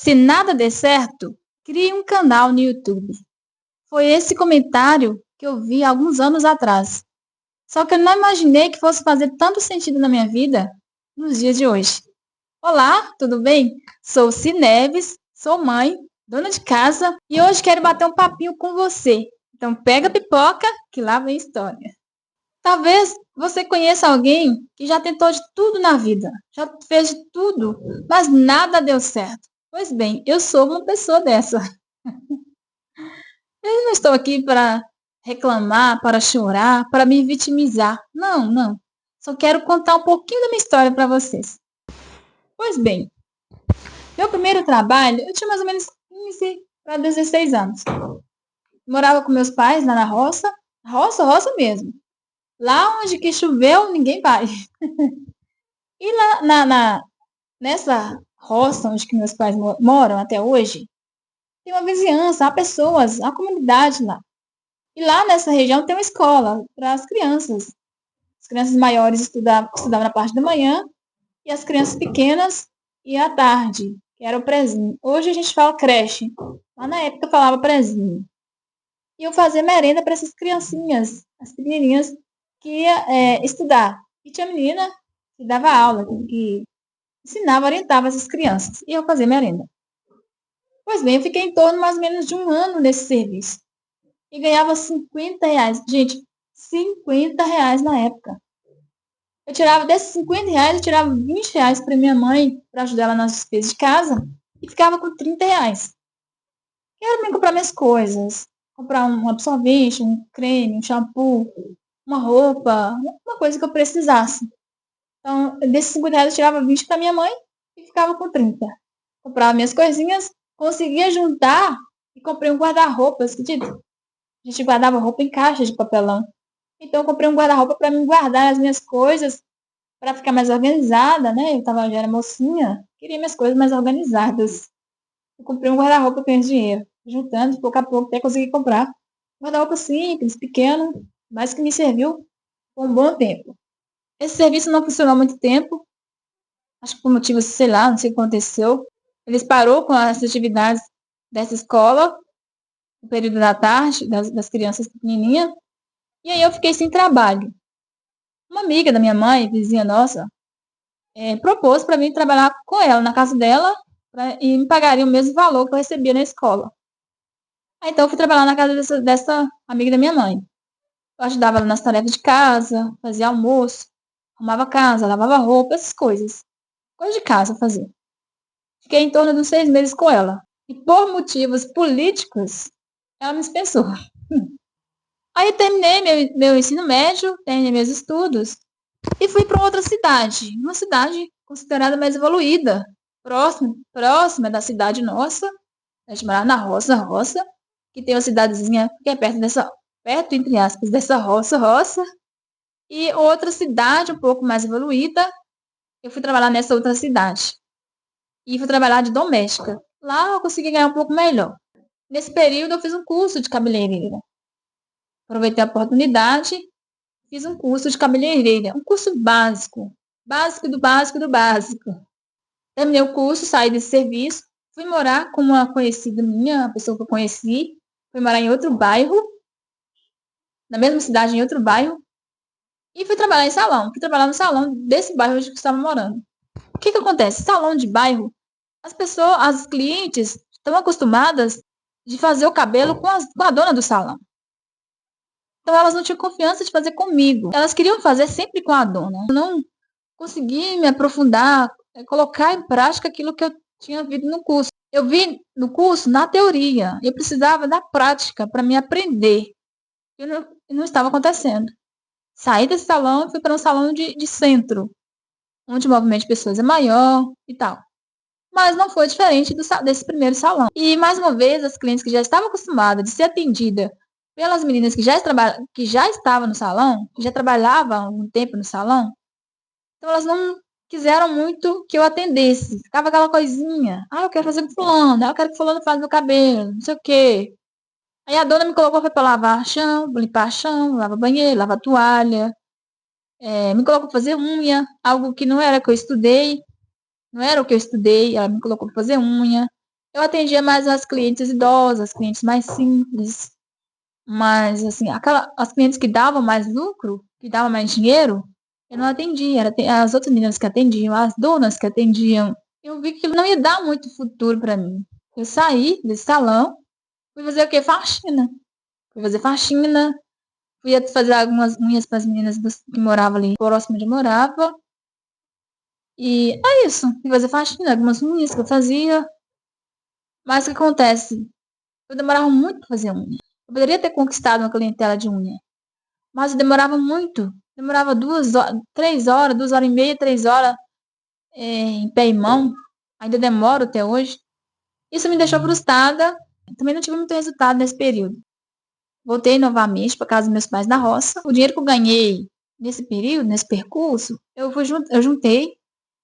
Se nada der certo, crie um canal no YouTube. Foi esse comentário que eu vi alguns anos atrás. Só que eu não imaginei que fosse fazer tanto sentido na minha vida nos dias de hoje. Olá, tudo bem? Sou Cineves, sou mãe, dona de casa e hoje quero bater um papinho com você. Então pega a pipoca que lá vem história. Talvez você conheça alguém que já tentou de tudo na vida, já fez de tudo, mas nada deu certo. Pois bem, eu sou uma pessoa dessa. Eu não estou aqui para reclamar, para chorar, para me vitimizar. Não, não. Só quero contar um pouquinho da minha história para vocês. Pois bem, meu primeiro trabalho, eu tinha mais ou menos 15 para 16 anos. Morava com meus pais lá na roça, roça mesmo. Lá onde que choveu, ninguém vai. E lá nessa roça onde que meus pais moram até hoje, tem uma vizinhança, há pessoas, há comunidade lá. E lá nessa região tem uma escola para as crianças. As crianças maiores estudavam na parte da manhã e as crianças pequenas iam à tarde, que era o prezinho. Hoje a gente fala creche. Lá na época eu falava prezinho. E eu fazia merenda para essas criancinhas, as pequenininhas, que ia estudar. E tinha menina que dava aula, que ensinava, orientava essas crianças. E eu fazia merenda. Pois bem, eu fiquei em torno mais ou menos de um ano nesse serviço. E ganhava R$ 50. Gente, R$ 50 na época. Eu tirava desses R$ 50, eu tirava R$ 20 para minha mãe, para ajudar ela nas despesas de casa, e ficava com R$ 30. Eu era para comprar minhas coisas, comprar um absorvente, um creme, um shampoo, uma roupa, uma coisa que eu precisasse. Então, desses R$ 50 eu tirava 20 para minha mãe e ficava com 30. Comprava minhas coisinhas, conseguia juntar e comprei um guarda-roupa, acredita? A gente guardava roupa em caixa de papelão. Então, eu comprei um guarda-roupa para me guardar as minhas coisas, para ficar mais organizada, né? Já era mocinha, queria minhas coisas mais organizadas. Eu comprei um guarda-roupa com esse dinheiro, juntando de pouco a pouco até conseguir comprar. Um guarda-roupa simples, pequeno, mas que me serviu por um bom tempo. Esse serviço não funcionou há muito tempo, acho que por motivos, sei lá, não sei o que aconteceu. Eles parou com as atividades dessa escola, no período da tarde, das crianças pequenininhas, e aí eu fiquei sem trabalho. Uma amiga da minha mãe, vizinha nossa, propôs para mim trabalhar com ela na casa dela e me pagaria o mesmo valor que eu recebia na escola. Aí, então eu fui trabalhar na casa dessa amiga da minha mãe. Eu ajudava ela nas tarefas de casa, fazia almoço, arrumava casa, lavava roupa, essas coisas. Coisa de casa eu fazia. Fiquei em torno de uns 6 meses com ela. E por motivos políticos, ela me dispensou. Aí eu terminei meu ensino médio, terminei meus estudos e fui para outra cidade. Uma cidade considerada mais evoluída, próxima da cidade nossa. A gente morava na roça, que tem uma cidadezinha que é perto, entre aspas, dessa roça. E outra cidade um pouco mais evoluída, eu fui trabalhar nessa outra cidade. E fui trabalhar de doméstica. Lá eu consegui ganhar um pouco melhor. Nesse período eu fiz um curso de cabeleireira. Aproveitei a oportunidade, fiz um curso de cabeleireira. Um curso básico. Básico do básico do básico. Terminei o curso, saí desse serviço. Fui morar com uma conhecida minha, uma pessoa que eu conheci. Fui morar em outro bairro. Na mesma cidade, em outro bairro. E fui trabalhar em salão. Fui trabalhar no salão desse bairro onde eu estava morando. O que acontece? Salão de bairro, as clientes estão acostumadas de fazer o cabelo com a dona do salão. Então elas não tinham confiança de fazer comigo. Elas queriam fazer sempre com a dona. Eu não consegui me aprofundar, colocar em prática aquilo que eu tinha visto no curso. Eu vi no curso na teoria. Eu precisava da prática para me aprender. E não estava acontecendo. Saí desse salão e fui para um salão de centro, onde o movimento de pessoas é maior e tal. Mas não foi diferente desse primeiro salão. E, mais uma vez, as clientes que já estavam acostumadas de ser atendida pelas meninas que já estavam no salão, que já trabalhavam há algum tempo no salão, então elas não quiseram muito que eu atendesse. Ficava aquela coisinha. Eu quero fazer com fulano. Eu quero que fulano faça meu cabelo. Não sei o quê. Aí a dona me colocou para lavar chão, limpar chão, lavar banheiro, lavar toalha. Me colocou para fazer unha, algo que não era que eu estudei. Não era o que eu estudei, ela me colocou para fazer unha. Eu atendia mais as clientes idosas, as clientes mais simples, mas assim, as clientes que davam mais lucro, que davam mais dinheiro, eu não atendia. Era as outras meninas que atendiam, as donas que atendiam. Eu vi que não ia dar muito futuro para mim. Eu saí desse salão, fui fazer o quê? Faxina. Fui fazer faxina, fui fazer algumas unhas para as meninas que moravam ali próximo de onde eu morava. E é isso, fui fazer faxina, algumas unhas que eu fazia. Mas o que acontece? Eu demorava muito para fazer unha. Eu poderia ter conquistado uma clientela de unha, mas eu demorava muito. Demorava 2 horas, 3 horas, 2 horas e meia, 3 horas em pé e mão. Ainda demoro até hoje. Isso me deixou frustrada. Também não tive muito resultado nesse período. Voltei novamente para casa dos meus pais na roça. O dinheiro que eu ganhei nesse período, nesse percurso, eu juntei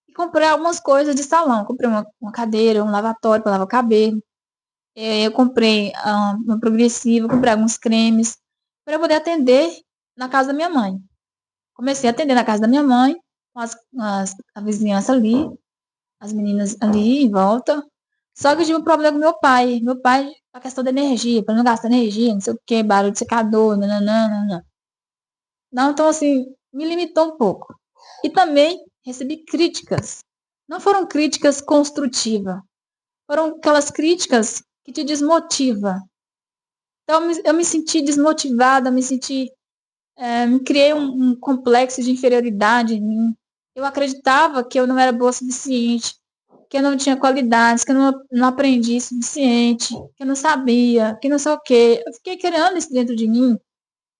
e comprei algumas coisas de salão. Comprei uma cadeira, um lavatório para lavar o cabelo. Eu comprei uma progressiva, comprei alguns cremes para poder atender na casa da minha mãe. Comecei a atender na casa da minha mãe, com a vizinhança ali, as meninas ali em volta. Só que eu tive um problema com meu pai. Meu pai, a questão da energia, para não gastar energia, não sei o que, barulho de secador, nananana. Não, então assim, me limitou um pouco. E também recebi críticas. Não foram críticas construtivas, foram aquelas críticas que te desmotivam. Então eu me senti desmotivada, me criei um complexo de inferioridade em mim. Eu acreditava que eu não era boa o suficiente, que eu não tinha qualidades, que eu não aprendi o suficiente, que eu não sabia, que não sei o quê. Eu fiquei criando isso dentro de mim,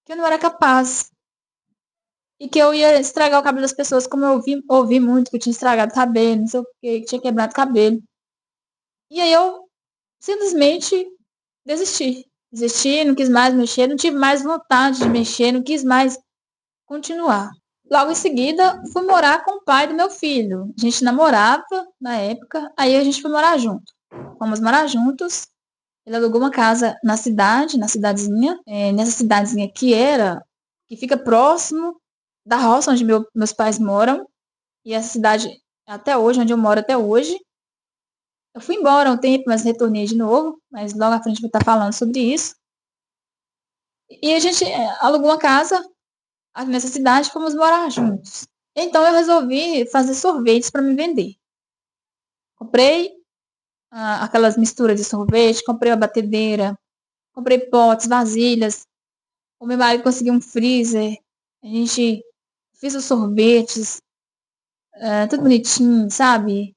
que eu não era capaz. E que eu ia estragar o cabelo das pessoas, como eu ouvi muito, que eu tinha estragado o cabelo, não sei o quê, que tinha quebrado o cabelo. E aí eu simplesmente desisti. Desisti, não quis mais mexer, não tive mais vontade de mexer, não quis mais continuar. Logo em seguida, fui morar com o pai do meu filho. A gente namorava na época, aí a gente foi morar junto. Fomos morar juntos. Ele alugou uma casa na cidade, na cidadezinha, nessa cidadezinha que fica próximo da roça onde meus pais moram. E essa cidade, até hoje, onde eu moro até hoje. Eu fui embora um tempo, mas retornei de novo. Mas logo à frente eu vou estar falando sobre isso. E a gente alugou uma casa aqui nessa cidade, fomos morar juntos. Então eu resolvi fazer sorvetes para me vender. Comprei aquelas misturas de sorvete, comprei a batedeira, comprei potes, vasilhas. O meu marido conseguiu um freezer. A gente fez os sorvetes, tudo bonitinho, sabe?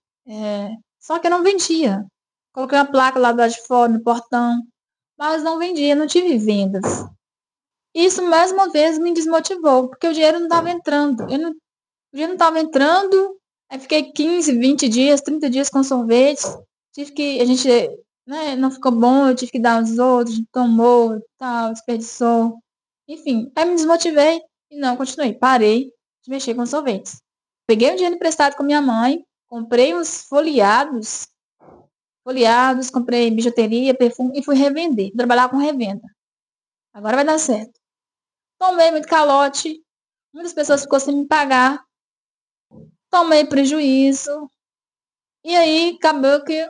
Só que eu não vendia. Coloquei uma placa lá do lado de fora, no portão, mas não vendia, não tive vendas. Isso mais uma vez me desmotivou, porque o dinheiro não estava entrando. O dinheiro não estava entrando, aí fiquei 15, 20 dias, 30 dias com sorvete. A gente, né, não ficou bom, eu tive que dar aos outros, tomou, tal, desperdiçou. Enfim, aí me desmotivei e não continuei. Parei de mexer com sorvetes. Peguei um dinheiro emprestado com minha mãe, comprei uns folheados, comprei bijuteria, perfume e fui revender, trabalhar com revenda. Agora vai dar certo. Tomei muito calote, muitas pessoas ficou sem me pagar, tomei prejuízo, e aí acabou que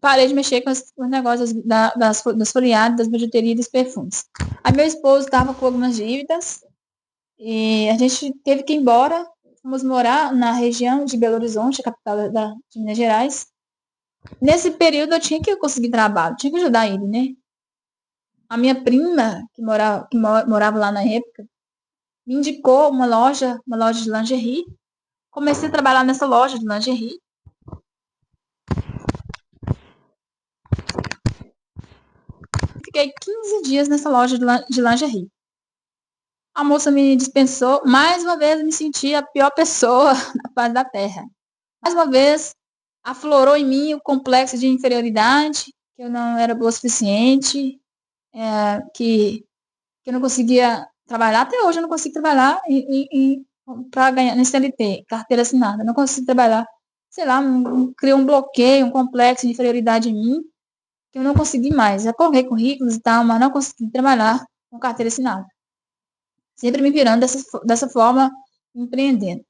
parei de mexer com os negócios das folheadas, das bijuterias e dos perfumes. Aí meu esposo estava com algumas dívidas, e a gente teve que ir embora, fomos morar na região de Belo Horizonte, a capital de Minas Gerais. Nesse período eu tinha que conseguir trabalho, tinha que ajudar ele, né? A minha prima, morava lá na época, me indicou uma loja de lingerie. Comecei a trabalhar nessa loja de lingerie. Fiquei 15 dias nessa loja de lingerie. A moça me dispensou. Mais uma vez me senti a pior pessoa na face da terra. Mais uma vez aflorou em mim o complexo de inferioridade, que eu não era boa o suficiente, que eu não conseguia trabalhar. Até hoje eu não consigo trabalhar para ganhar nesse CLT, carteira assinada. Não consigo trabalhar. Sei lá, criou um bloqueio, um complexo de inferioridade em mim, que eu não consegui mais. Já coloquei currículos e tal, mas não consegui trabalhar com carteira assinada. Sempre me virando dessa forma, empreendendo.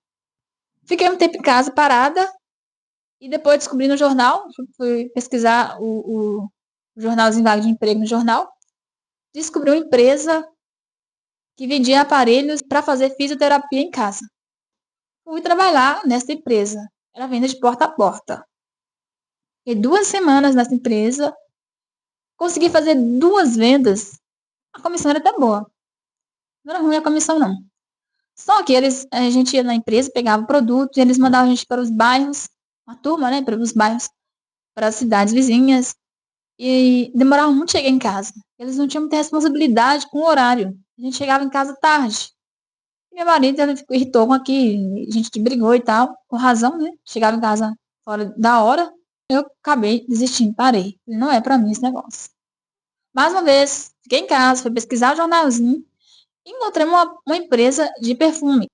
Fiquei um tempo em casa parada E depois descobri no jornal, fui pesquisar o jornalzinho vaga de emprego no jornal, descobri uma empresa que vendia aparelhos para fazer fisioterapia em casa. Fui trabalhar nessa empresa. Era venda de porta a porta. Fiquei 2 semanas nessa empresa. Consegui fazer 2 vendas. A comissão era até boa. Não era ruim a comissão, não. Só que a gente ia na empresa, pegava o produto, e eles mandavam a gente para os bairros, uma turma, né, para os bairros, para as cidades vizinhas, e demorava muito chegar em casa. Eles não tinham muita responsabilidade com o horário. A gente chegava em casa tarde. E meu marido, ele irritou com aqui, a gente brigou e tal, com razão, né? Chegava em casa fora da hora, eu acabei desistindo, parei. Não é para mim esse negócio. Mais uma vez, fiquei em casa, fui pesquisar o jornalzinho e encontrei uma empresa de perfume.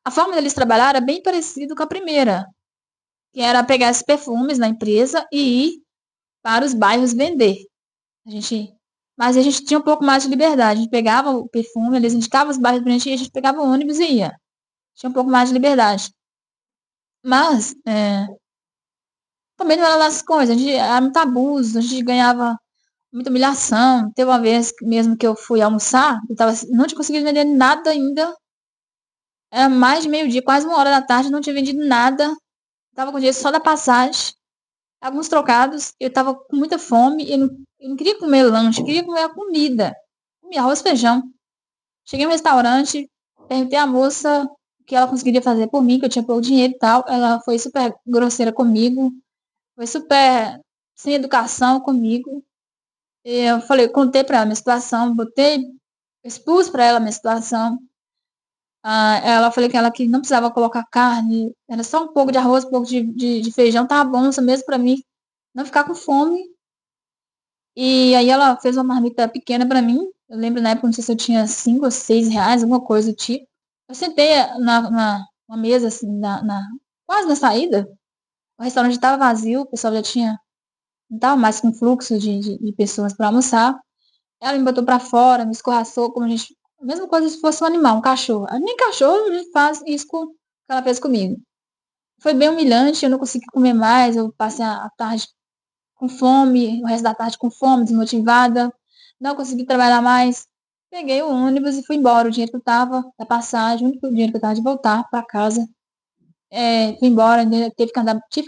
A forma deles trabalhar era bem parecida com a primeira, que era pegar esses perfumes na empresa e ir para os bairros vender. Mas a gente tinha um pouco mais de liberdade. A gente pegava o perfume, eles indicavam os bairros pra gente e a gente pegava o ônibus e ia. Tinha um pouco mais de liberdade. Mas também não era lá as coisas. A gente era muito abuso, a gente ganhava muita humilhação. Teve uma vez mesmo que eu fui almoçar, não tinha conseguido vender nada ainda. Era mais de meio-dia, quase 1 hora da tarde, não tinha vendido nada. Tava com dinheiro só da passagem, alguns trocados. Eu tava com muita fome, eu não queria comer lanche, eu queria comer a comida. Comia arroz e feijão. Cheguei no restaurante, perguntei à moça o que ela conseguiria fazer por mim, que eu tinha pouco dinheiro e tal. Ela foi super grosseira comigo, foi super sem educação comigo. Eu falei, contei pra ela a minha situação, expus pra ela a minha situação. Ela falei que ela que não precisava colocar carne, era só um pouco de arroz, um pouco de feijão, tava bom, só mesmo pra mim não ficar com fome. E aí ela fez uma marmita pequena pra mim. Eu lembro na época, não sei se eu tinha 5 ou 6 reais, alguma coisa do tipo. Eu sentei numa mesa, assim, quase na saída. O restaurante estava vazio, o pessoal já tinha, não estava mais com fluxo de pessoas para almoçar. Ela me botou para fora, me escorraçou, como a mesma coisa se fosse um animal, um cachorro. A minha cachorro faz isso que ela fez comigo. Foi bem humilhante, eu não consegui comer mais, eu passei a tarde com fome, o resto da tarde com fome, desmotivada, não consegui trabalhar mais. Peguei o ônibus e fui embora. O dinheiro que eu tava da passagem, o único dinheiro que eu tava de voltar para casa. Fui embora, né, tive que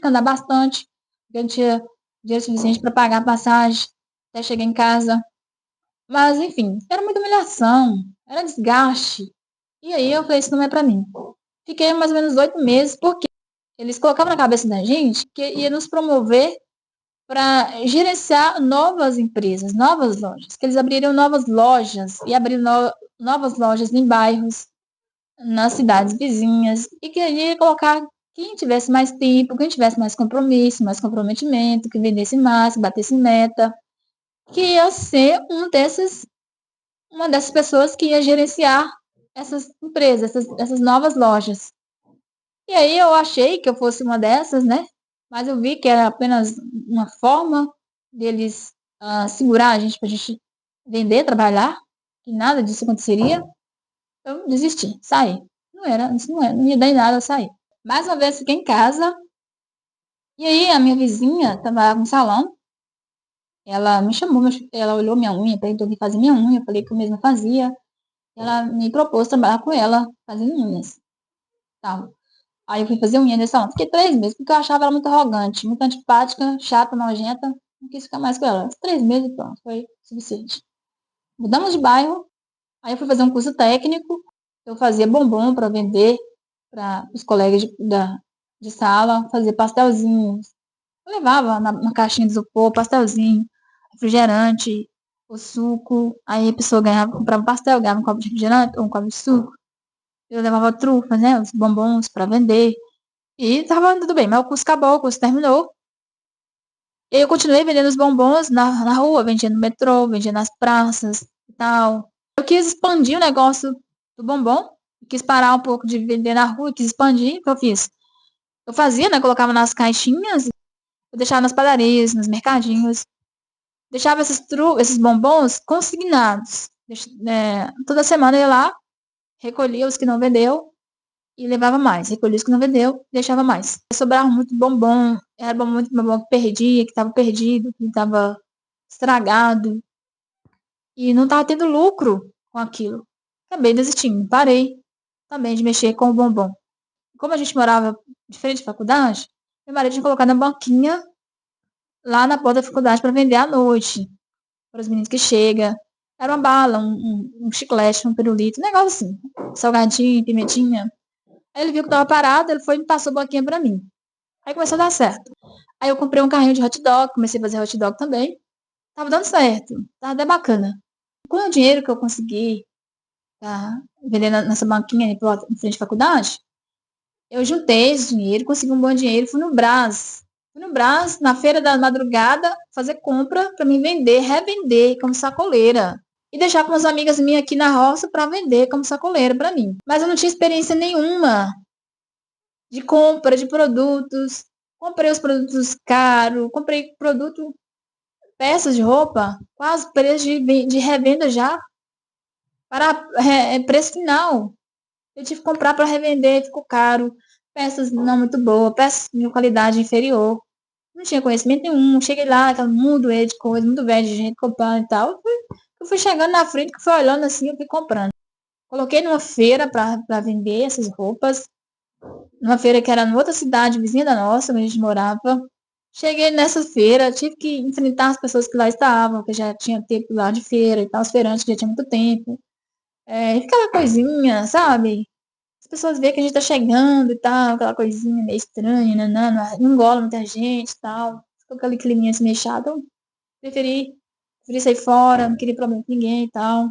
andar bastante, porque eu não tinha dinheiro suficiente para pagar a passagem até chegar em casa. Mas, enfim, era muita humilhação, era desgaste. E aí eu falei, isso não é para mim. Fiquei mais ou menos 8 meses, porque eles colocavam na cabeça da gente que ia nos promover para gerenciar novas empresas, novas lojas, que eles abririam novas lojas e abriram novas lojas em bairros, nas cidades vizinhas, e queria colocar quem tivesse mais tempo, quem tivesse mais compromisso, mais comprometimento, que vendesse mais, que batesse meta, que ia ser uma dessas pessoas que ia gerenciar essas empresas, essas novas lojas. E aí eu achei que eu fosse uma dessas, né? Mas eu vi que era apenas uma forma deles segurar a gente pra gente vender, trabalhar, que nada disso aconteceria. Eu desisti, saí. Não ia dar em nada sair. Mais uma vez fiquei em casa. E aí a minha vizinha trabalhava no salão. Ela me chamou, ela olhou minha unha, perguntou o que fazia minha unha. Eu falei que eu mesma fazia. Ela me propôs trabalhar com ela, fazendo unhas. Tal. Aí eu fui fazer unha nesse salão. Fiquei 3 meses, porque eu achava ela muito arrogante, muito antipática, chata, nojenta. Não quis ficar mais com ela. 3 meses e pronto, foi suficiente. Mudamos de bairro. Aí eu fui fazer um curso técnico. Eu fazia bombom para vender para os colegas de sala, fazia pastelzinhos. Eu levava na caixinha de isopor, pastelzinho, refrigerante, o suco. Aí a pessoa comprava um pastel, ganhava um copo de refrigerante ou um copo de suco. Eu levava trufas, né, os bombons para vender. E tava tudo bem, mas o curso acabou, o curso terminou. E eu continuei vendendo os bombons na rua, vendia no metrô, vendia nas praças e tal. Eu quis expandir o negócio do bombom, quis parar um pouco de vender na rua, quis expandir. O que eu fiz? Eu fazia, né? Colocava nas caixinhas, eu deixava nas padarias, nos mercadinhos. Deixava esses bombons consignados. Toda semana eu ia lá, recolhia os que não vendeu e levava mais. Recolhia os que não vendeu, deixava mais. Sobrava muito bombom, era muito bombom que perdia, que estava perdido, que estava estragado. E não estava tendo lucro com aquilo. Acabei desistindo, parei também de mexer com o bombom. Como a gente morava de frente à faculdade, meu marido tinha colocado na banquinha lá na porta da faculdade para vender à noite, para os meninos que chegam. Era uma bala, um chiclete, um pirulito, um negócio assim. Salgadinho, pimentinha. Aí ele viu que tava parado, ele foi e me passou a banquinha pra mim. Aí começou a dar certo. Aí eu comprei um carrinho de hot dog, comecei a fazer hot dog também. Tava dando certo, tava até bacana. Com o dinheiro que eu consegui, tá, vendendo nessa banquinha aí em frente à faculdade, eu juntei esse dinheiro, consegui um bom dinheiro, fui no Brás. Fui no Brás, na feira da madrugada, fazer compra para me vender, revender como sacoleira. E deixar com umas amigas minhas aqui na roça para vender como sacoleira para mim. Mas eu não tinha experiência nenhuma de compra de produtos. Comprei os produtos caros, comprei produto, peças de roupa, quase preço de revenda já, para preço final. Eu tive que comprar para revender, ficou caro. Peças não muito boas, peças de qualidade inferior. Não tinha conhecimento nenhum. Cheguei lá, aquela mundo de coisa, muito velho de gente comprando e tal. Eu fui chegando na frente, que fui olhando assim, eu fui comprando. Coloquei numa feira para vender essas roupas. Numa feira que era em outra cidade, vizinha da nossa, onde a gente morava. Cheguei nessa feira, tive que enfrentar as pessoas que lá estavam, que já tinha tempo lá de feira e tal, os feirantes que já tinha muito tempo. E aquela coisinha, sabe? As pessoas veem que a gente tá chegando e tal, aquela coisinha meio estranha, não engola muita gente e tal. Ficou aquele climinha assim meio chato. Eu preferi sair fora, não queria problema com ninguém e tal.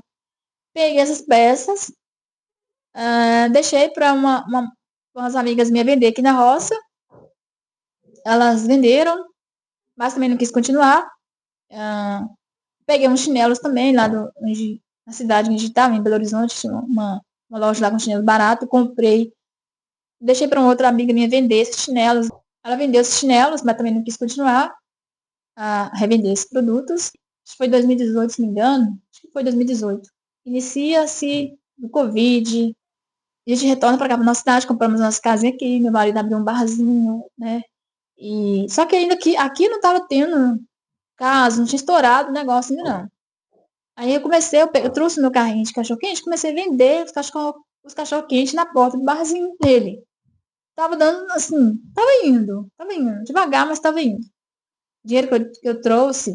Peguei essas peças, deixei para umas amigas minhas vender aqui na roça. Elas venderam, mas também não quis continuar. Peguei uns chinelos também lá na cidade onde a gente estava, em Belo Horizonte, tinha uma loja lá com chinelo barato, comprei. Deixei para uma outra amiga minha vender esses chinelos. Ela vendeu esses chinelos, mas também não quis continuar a revender esses produtos. Acho que foi 2018, se não me engano. Acho que foi 2018. Inicia-se o Covid. A gente retorna para cá, para nossa cidade, compramos nossa casinha aqui. Meu marido abriu um barzinho, né? Só que ainda aqui não estava tendo caso, não tinha estourado o negócio ainda não. Aí eu trouxe meu carrinho de cachorro-quente, comecei a vender os cachorro-quentes na porta do barzinho dele. Tava dando, assim, tava indo, devagar, mas tava indo. O dinheiro que eu trouxe,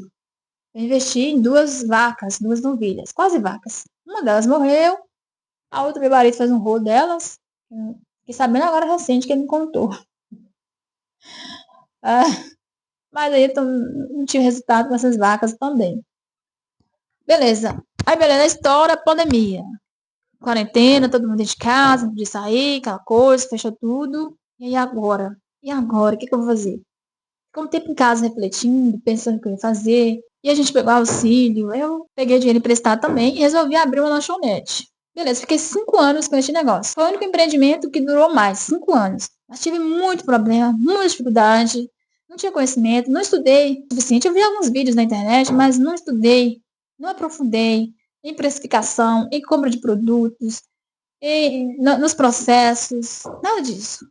eu investi em duas vacas, duas novilhas, quase vacas. Uma delas morreu, a outra, meu marido fez um rolo delas. Fiquei sabendo agora recente que ele me contou. Ah, mas aí não tive resultado com essas vacas também. Beleza. Aí, beleza, estoura a pandemia. Quarentena, todo mundo de casa, não podia sair, aquela coisa, fechou tudo. E aí agora? E agora? O que eu vou fazer? Ficou um tempo em casa refletindo, pensando o que eu ia fazer. E a gente pegou auxílio. Eu peguei dinheiro emprestado também e resolvi abrir uma lanchonete. Beleza, fiquei 5 anos com esse negócio. Foi o único empreendimento que durou mais, 5 anos. Mas tive muito problema, muita dificuldade. Não tinha conhecimento, não estudei o suficiente. Eu vi alguns vídeos na internet, mas não estudei, não aprofundei em precificação, em compra de produtos, nos processos, nada disso.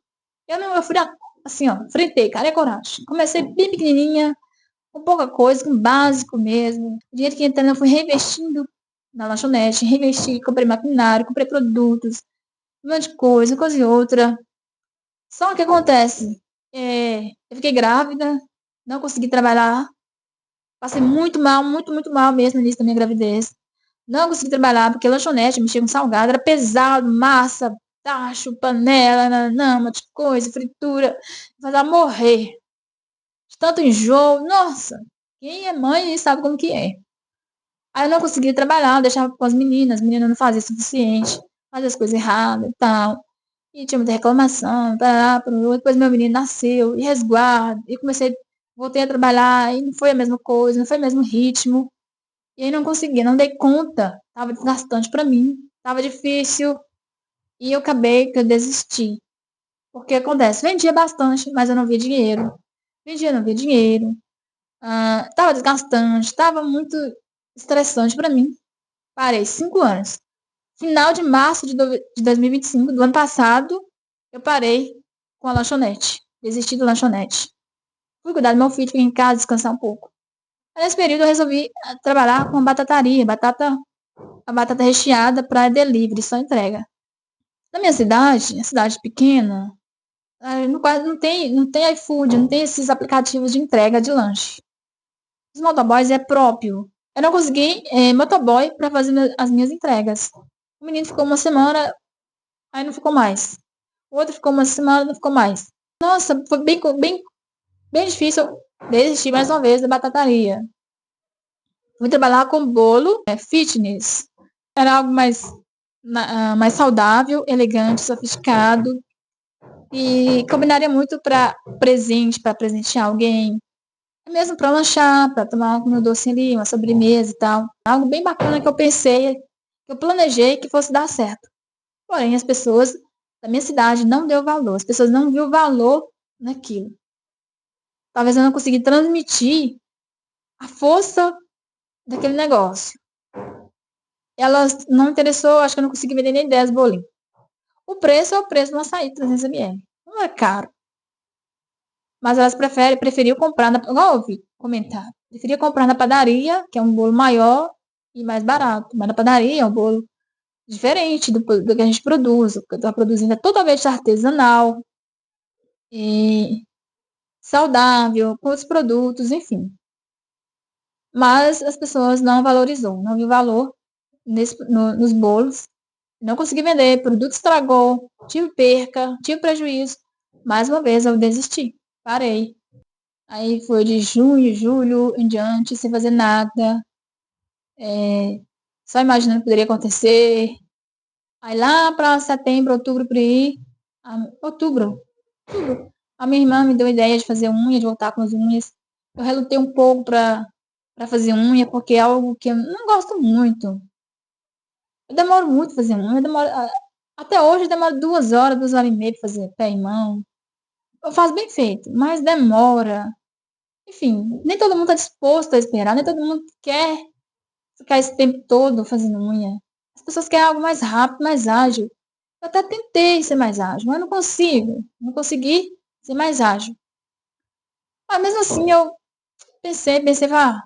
Eu fui assim, ó, enfrentei, cara, é coragem. Comecei bem pequenininha, com pouca coisa, com básico mesmo. O dinheiro que entrando eu fui reinvestindo na lanchonete, reinvesti, comprei maquinário, comprei produtos, um monte de coisa e outra. Só que acontece, eu fiquei grávida, não consegui trabalhar, passei muito mal, muito mal mesmo no início da minha gravidez. Não consegui trabalhar porque lanchonete mexia com salgado, era pesado, massa, tacho, panela, nanã, um monte de coisa, fritura, vai morrer. De tanto enjoo, nossa, quem é mãe sabe como que é. Aí eu não conseguia trabalhar, eu deixava com as meninas não faziam o suficiente, fazia as coisas erradas e tal. E tinha muita reclamação, depois meu menino nasceu, e resguardo, e voltei a trabalhar, e não foi a mesma coisa, não foi o mesmo ritmo. E aí não conseguia, não dei conta. Tava desgastante para mim, tava difícil. E eu acabei que eu desisti. Porque acontece, vendia bastante, mas eu não via dinheiro. Vendia, não via dinheiro. Tava desgastante, tava muito estressante para mim. Parei 5 anos. Final de março de 2025, do ano passado, eu parei com a lanchonete. Desisti da lanchonete. Fui cuidar do meu filho, fiquei em casa, descansar um pouco. Nesse período eu resolvi trabalhar com batataria, a batata recheada para delivery, só entrega. Na minha cidade pequena, quase não tem iFood, não tem esses aplicativos de entrega de lanche. Os motoboys é próprio. Eu não consegui motoboy para fazer as minhas entregas. O menino ficou uma semana, aí não ficou mais. O outro ficou uma semana, não ficou mais. Nossa, foi bem difícil desistir mais uma vez da batataria. Fui trabalhar com bolo, fitness. Era algo mais saudável, elegante, sofisticado. E combinaria muito para presente, para presentear alguém. Mesmo para lanchar, para tomar um docinho ali, uma sobremesa e tal. Algo bem bacana que eu pensei, que eu planejei que fosse dar certo. Porém, as pessoas da minha cidade não deu valor. As pessoas não viram valor naquilo. Talvez eu não consegui transmitir a força daquele negócio. Elas não interessou, acho que eu não consegui vender nem 10 bolinhos. O preço é o preço do açaí 300 ml. Não é caro. Mas elas preferiam comprar igual eu ouvi comentar. Preferia comprar na padaria, que é um bolo maior e mais barato. Mas na padaria é um bolo diferente do que a gente produz. O que eu estou produzindo é totalmente artesanal e saudável, com os produtos, enfim. Mas as pessoas não valorizou, não viu valor nos bolos. Não consegui vender, o produto estragou, tive perca, tive prejuízo. Mais uma vez eu desisti, parei. Aí foi de junho, julho em diante, sem fazer nada. Só imaginando o que poderia acontecer. Aí lá para setembro, outubro, por aí. Outubro. A minha irmã me deu a ideia de fazer unha, de voltar com as unhas. Eu relutei um pouco para fazer unha, porque é algo que eu não gosto muito. Eu demoro muito pra fazer unha. Até hoje eu demoro 2 horas e meia para fazer pé e mão. Eu faço bem feito, mas demora. Enfim, nem todo mundo está disposto a esperar, nem todo mundo quer ficar esse tempo todo fazendo unha. As pessoas querem algo mais rápido, mais ágil. Eu até tentei ser mais ágil, mas não consigo. Não consegui ser mais ágil. Mas mesmo assim eu pensei, não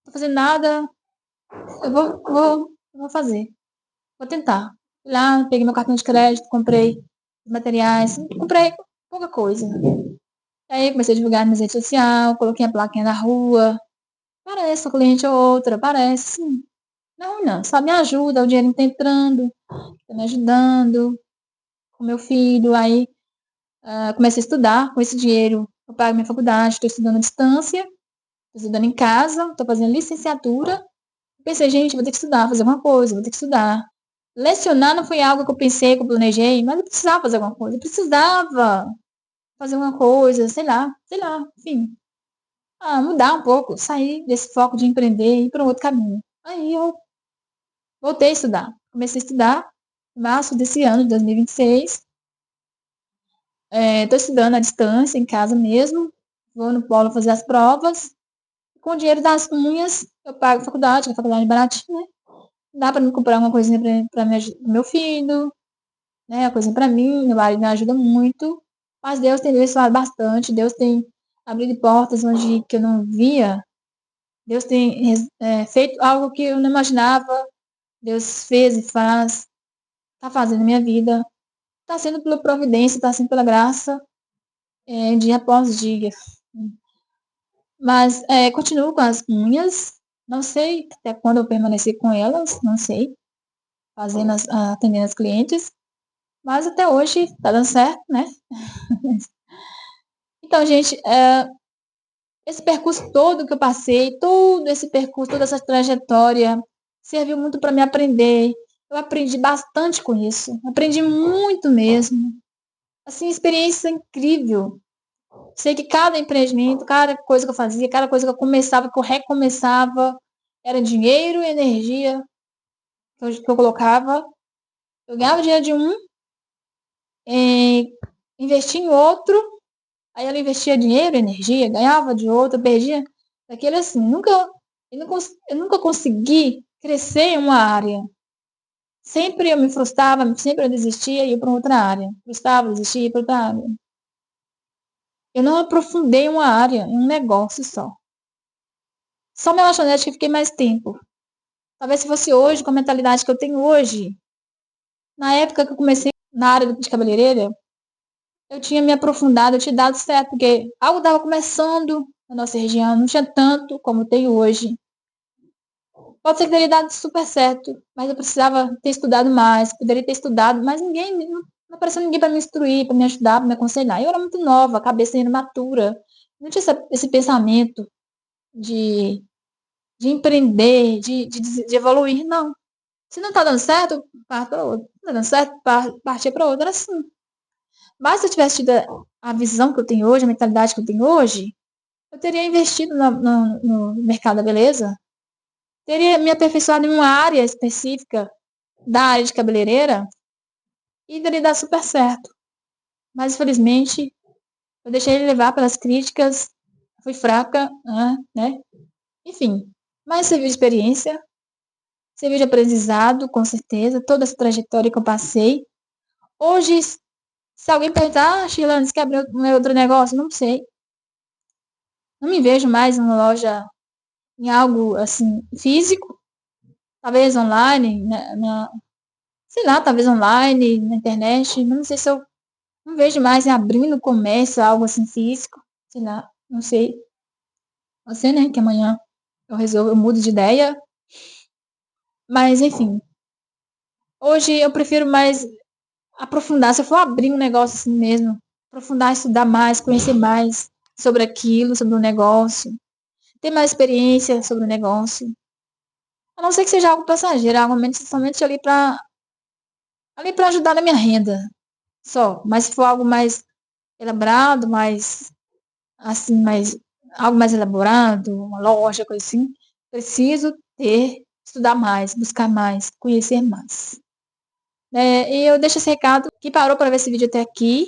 tô fazendo nada, eu vou fazer. Vou tentar. Fui lá, peguei meu cartão de crédito, comprei materiais, comprei pouca coisa. Aí comecei a divulgar nas redes sociais, coloquei a plaquinha na rua. Parece uma cliente ou outra, parece sim. Não, não, só me ajuda, o dinheiro tá entrando, tá me ajudando com meu filho. Aí comecei a estudar com esse dinheiro. Eu pago minha faculdade, estou estudando à distância, estou estudando em casa, estou fazendo licenciatura. Pensei, gente, vou ter que estudar, fazer alguma coisa, vou ter que estudar. Lecionar não foi algo que eu pensei, que eu planejei, mas eu precisava fazer alguma coisa. Eu precisava fazer alguma coisa, sei lá, enfim. Mudar um pouco, sair desse foco de empreender e ir para um outro caminho. Aí eu voltei a estudar. Comecei a estudar em março desse ano, de 2026. Estou estudando à distância, em casa mesmo. Vou no polo fazer as provas. Com o dinheiro das unhas, eu pago a faculdade, que a faculdade é baratinha, né? Dá para me comprar uma coisinha para meu filho, né? Uma coisinha para mim, meu marido me ajuda muito. Mas Deus tem abençoado bastante. Deus tem abrido portas onde que eu não via. Deus tem feito algo que eu não imaginava. Deus fez e faz. Está fazendo na minha vida. Está sendo pela providência, está sendo pela graça, dia após dia. Mas continuo com as unhas. Não sei até quando eu permanecer com elas, não sei. Atendendo as clientes. Mas até hoje está dando certo, né? Então, gente, esse percurso todo que eu passei, todo esse percurso, toda essa trajetória, serviu muito para me aprender. Eu aprendi bastante com isso. Aprendi muito mesmo. Assim, experiência incrível. Sei que cada empreendimento, cada coisa que eu fazia, cada coisa que eu começava, que eu recomeçava, era dinheiro e energia que eu colocava. Eu ganhava dinheiro de um, investia em outro, aí ela investia dinheiro, energia, ganhava de outro, perdia. Daquele assim, eu nunca consegui crescer em uma área. Sempre eu me frustrava, sempre eu desistia e ia para outra área. Frustrava, desistia e ia para outra área. Eu não aprofundei uma área, em um negócio só. Só minha lanchonete que eu fiquei mais tempo. Talvez se fosse hoje, com a mentalidade que eu tenho hoje, na época que eu comecei na área de cabeleireira, eu tinha me aprofundado, eu tinha dado certo, porque algo estava começando na nossa região, não tinha tanto como tem hoje. Pode ser que teria dado super certo, mas eu precisava ter estudado mais, poderia ter estudado, mas não apareceu ninguém para me instruir, para me ajudar, para me aconselhar. Eu era muito nova, a cabeça ainda imatura, não tinha esse pensamento de, de empreender, de evoluir, não. Se não está dando certo, parte para outra. Se não está dando certo, partir para outra, assim. Mas se eu tivesse tido a visão que eu tenho hoje, a mentalidade que eu tenho hoje, eu teria investido no mercado da beleza, teria me aperfeiçoado em uma área específica da área de cabeleireira e teria dado super certo. Mas, infelizmente, eu deixei ele levar pelas críticas, fui fraca, né? Enfim, mas serviu de experiência, serviu de aprendizado, com certeza, toda essa trajetória que eu passei. Hoje, se alguém perguntar, Shilane, você quer abrir outro negócio? Não sei. Não me vejo mais em uma loja, em algo assim, físico, talvez online, sei lá, talvez online, na internet, mas não sei se eu não vejo mais em abrindo comércio, algo assim físico, sei lá, não sei. Você, né, que amanhã eu mudo de ideia, mas enfim. Hoje eu prefiro mais aprofundar, se eu for abrir um negócio assim mesmo, aprofundar, estudar mais, conhecer mais sobre aquilo, sobre o negócio, ter mais experiência sobre o negócio. A não ser que seja algo passageiro, algo somente ali para ajudar na minha renda, só. Mas se for algo mais elaborado, mais assim, algo mais elaborado, uma loja, coisa assim, preciso estudar mais, buscar mais, conhecer mais. E eu deixo esse recado que parou para ver esse vídeo até aqui.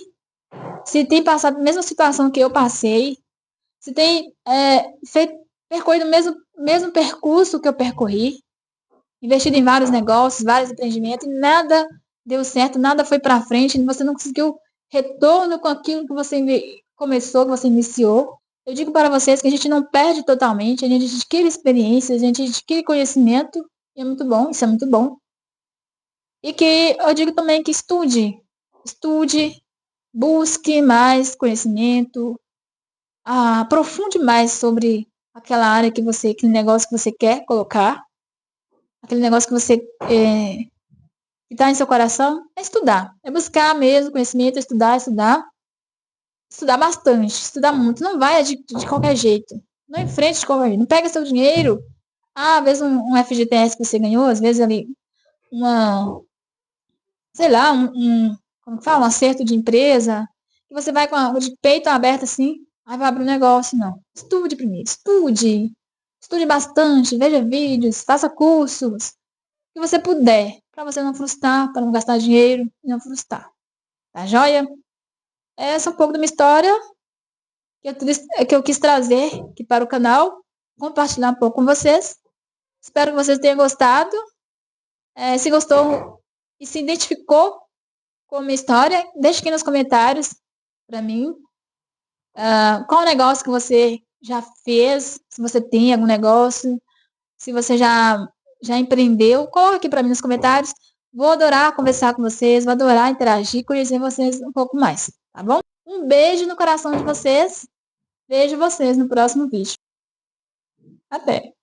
Se tem passado a mesma situação que eu passei, se tem percorrido o mesmo percurso que eu percorri, investido em vários negócios, vários empreendimentos, e nada deu certo, nada foi para frente, você não conseguiu retorno com aquilo que você começou, que você iniciou. Eu digo para vocês que a gente não perde totalmente, a gente adquire experiência, a gente adquire conhecimento, e é muito bom, isso é muito bom. E que eu digo também que estude, busque mais conhecimento, aprofunde mais sobre aquela área aquele negócio que você quer colocar, aquele negócio que você que está em seu coração, é estudar, é buscar mesmo conhecimento, estudar bastante, estudar muito, não vai de qualquer jeito, não enfrente de qualquer jeito, não pega seu dinheiro, às vezes um FGTS que você ganhou, às vezes ali sei lá, como que fala, um acerto de empresa, e você vai de peito aberto assim, aí vai abrir um negócio, não. Estude primeiro, estude bastante, veja vídeos, faça cursos, que você puder, para você não frustrar, para não gastar dinheiro e não frustrar. Tá joia? Essa é um pouco da minha história que eu quis trazer aqui para o canal, compartilhar um pouco com vocês. Espero que vocês tenham gostado. Se gostou e se identificou com a minha história, deixe aqui nos comentários para mim qual negócio que você já fez, se você tem algum negócio, se você já empreendeu, coloque aqui para mim nos comentários. Vou adorar conversar com vocês, vou adorar interagir, conhecer vocês um pouco mais, tá bom? Um beijo no coração de vocês. Vejo vocês no próximo vídeo. Até!